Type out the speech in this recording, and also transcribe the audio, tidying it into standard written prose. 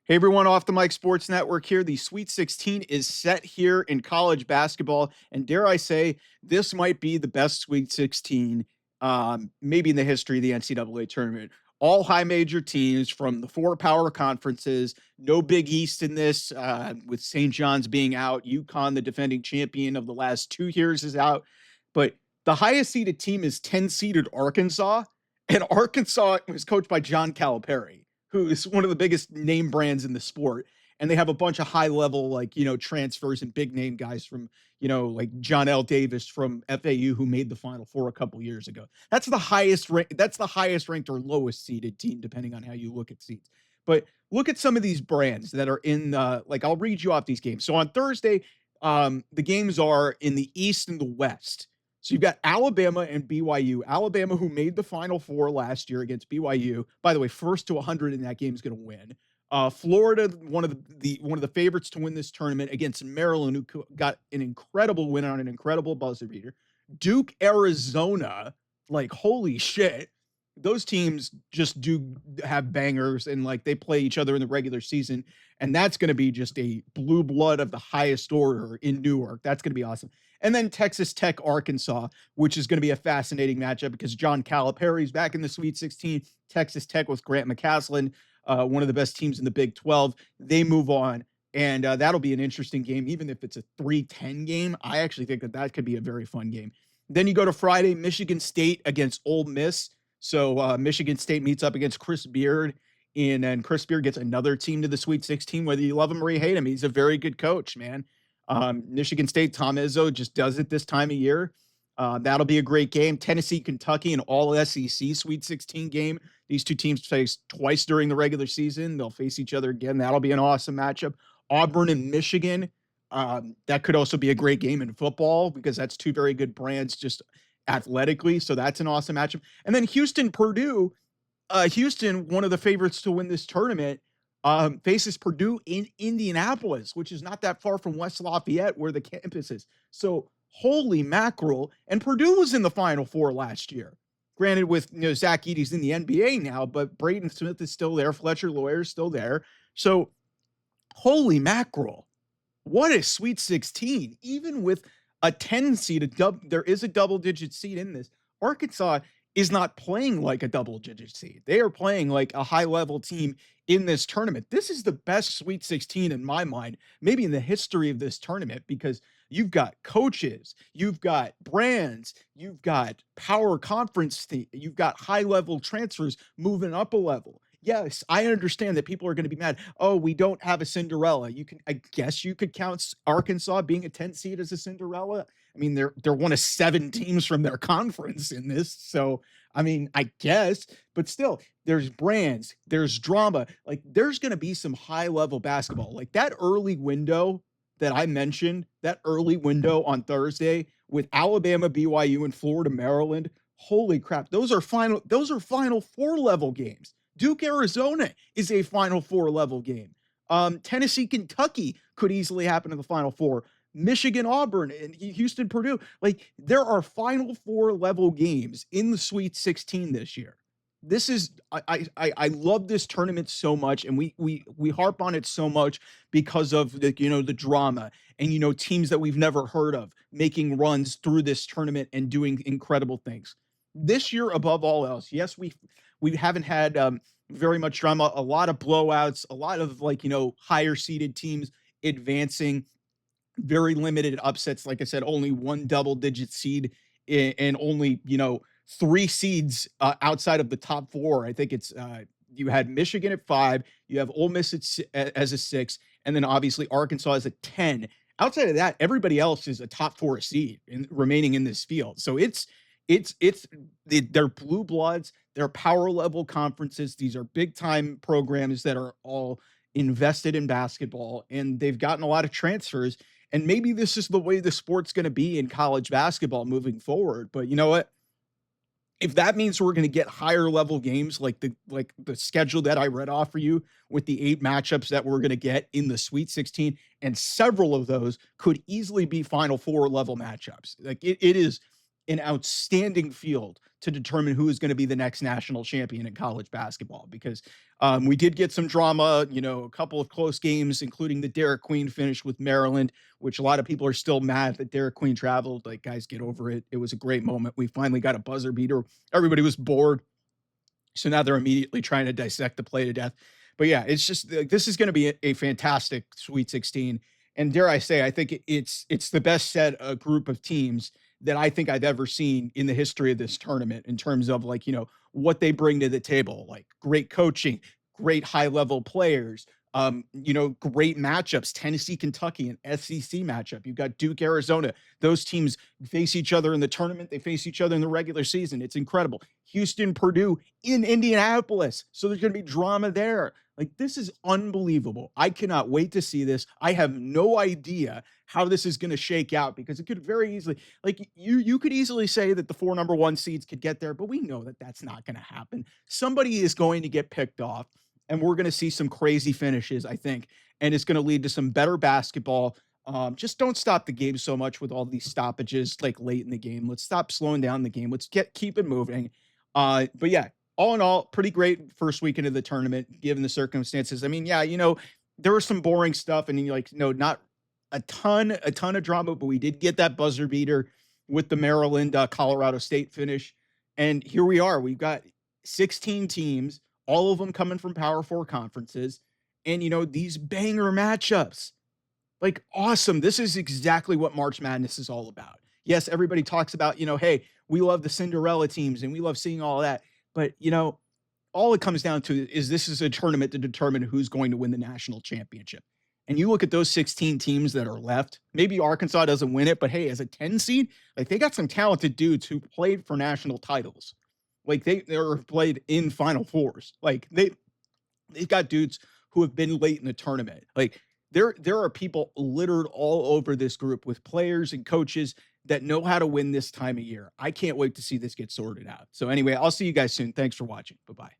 Hey everyone, off the Mike Sports Network here. The Sweet 16 is set here in college basketball, and dare I say, this might be the best Sweet 16, maybe in the history of the NCAA tournament. All high major teams from the four power conferences. No Big East in this, with St. John's being out. UConn, the defending champion of the last 2 years, is out. But the highest seeded team is 10 seeded Arkansas, and Arkansas was coached by John Calipari, who is one of the biggest name brands in the sport. And they have a bunch of high level, transfers and big name guys from, like John L. Davis from FAU, who made the Final Four a couple years ago. That's the highest ranked or lowest seeded team, depending on how you look at seeds. But look at some of these brands that are in I'll read you off these games. So on Thursday, the games are in the East and the West. So you've got Alabama and BYU. Alabama, who made the Final Four last year against BYU. By the way, first to 100 in that game is going to win. Florida, one of the favorites to win this tournament against Maryland, who got an incredible win on an incredible buzzer beater. Duke, Arizona, like holy shit. Those teams just do have bangers, and like they play each other in the regular season, and that's going to be just a blue blood of the highest order in Newark. That's going to be awesome. And then Texas Tech, Arkansas, which is going to be a fascinating matchup because John Calipari's back in the Sweet 16. Texas Tech with Grant McCasland, one of the best teams in the Big 12. They move on, and that'll be an interesting game. Even if it's a 3-10 game, I actually think that could be a very fun game. Then you go to Friday, Michigan State against Ole Miss. So Michigan State meets up against Chris Beard, and Chris Beard gets another team to the Sweet 16, whether you love him or you hate him. He's a very good coach, man. Michigan State, Tom Izzo just does it this time of year. That'll be a great game. Tennessee, Kentucky, an all SEC Sweet 16 game. These two teams face twice during the regular season. They'll face each other again. That'll be an awesome matchup. Auburn and Michigan. That could also be a great game in football because that's two very good brands just athletically. So that's an awesome matchup. And then Houston, Purdue. Houston, one of the favorites to win this tournament, faces Purdue in Indianapolis, which is not that far from West Lafayette, where the campus is. So holy mackerel. And Purdue was in the Final Four last year. Granted, with Zach Edey's in the NBA now, but Braden Smith is still there. Fletcher Lawyer is still there. So holy mackerel. What a Sweet 16. Even with a 10 seed, there is a double-digit seed in this. Arkansas is not playing like a double-digit seed. They are playing like a high-level team in this tournament. This is the best Sweet 16 in my mind, maybe in the history of this tournament, because you've got coaches, you've got brands, you've got power conference, you've got high-level transfers moving up a level. Yes, I understand that people are going to be mad. Oh, we don't have a Cinderella. I guess you could count Arkansas being a 10 seed as a Cinderella. I mean, they're one of 7 teams from their conference in this. So, I mean, I guess, but still, there's brands, there's drama. Like, there's going to be some high-level basketball. Like that early window that I mentioned, that early window on Thursday with Alabama, BYU, and Florida, Maryland. Holy crap. Those are Final Four level games. Duke, Arizona is a Final Four level game. Tennessee, Kentucky could easily happen in the Final Four. Michigan, Auburn, and Houston, Purdue. Like, there are Final Four level games in the Sweet 16 this year. This is I love this tournament so much, and we harp on it so much because of the the drama and teams that we've never heard of making runs through this tournament and doing incredible things. This year, above all else, yes, we haven't had very much drama, a lot of blowouts, a lot of higher seeded teams advancing, very limited upsets. Like I said, only one double digit seed and only 3 seeds outside of the top 4. I think it's you had Michigan at 5, you have Ole Miss as a 6, and then obviously Arkansas as a 10. Outside of that, everybody else is a top 4 seed remaining in this field. So they're blue bloods, they're power level conferences. These are big time programs that are all invested in basketball, and they've gotten a lot of transfers. And maybe this is the way the sport's going to be in college basketball moving forward. But you know what? If that means we're going to get higher level games like the schedule that I read off for you with the 8 matchups that we're going to get in the Sweet 16, and several of those could easily be Final Four level matchups. Like it is an outstanding field to determine who is going to be the next national champion in college basketball because we did get some drama, a couple of close games, including the Derek Queen finish with Maryland, which a lot of people are still mad that Derek Queen traveled. Like, guys, get over it. It was a great moment. We finally got a buzzer beater. Everybody was bored. So now they're immediately trying to dissect the play to death. But yeah, it's just like this is going to be a fantastic Sweet 16, and dare I say, I think it's the best set group of teams that I think I've ever seen in the history of this tournament in terms of like what they bring to the table, like great coaching, great high level players, great matchups. Tennessee, Kentucky, an SEC matchup. You've got Duke, Arizona. Those teams face each other in the tournament. They face each other in the regular season. It's incredible. Houston, Purdue in Indianapolis. So there's going to be drama there. Like, this is unbelievable. I cannot wait to see this. I have no idea how this is going to shake out because it could very easily, like, you could easily say that the four number one seeds could get there, but we know that that's not going to happen. Somebody is going to get picked off, and we're going to see some crazy finishes, I think, and it's going to lead to some better basketball. Just don't stop the game so much with all these stoppages like late in the game. Let's stop slowing down the game. Let's keep it moving. But yeah, all in all, pretty great first weekend of the tournament, given the circumstances. I mean, yeah, there was some boring stuff, and like, not a ton of drama, but we did get that buzzer beater with the Maryland Colorado State finish, and here we are. We've got 16 teams, all of them coming from Power Four conferences, and these banger matchups. Like, awesome. This is exactly what March Madness is all about. Yes, everybody talks about, hey, we love the Cinderella teams and we love seeing all that. But, all it comes down to is this is a tournament to determine who's going to win the national championship. And you look at those 16 teams that are left. Maybe Arkansas doesn't win it, but hey, as a 10 seed, like, they got some talented dudes who played for national titles. Like, they're played in Final Fours. Like, they've got dudes who have been late in the tournament. Like, there are people littered all over this group with players and coaches that know how to win this time of year. I can't wait to see this get sorted out. So anyway, I'll see you guys soon. Thanks for watching. Bye-bye.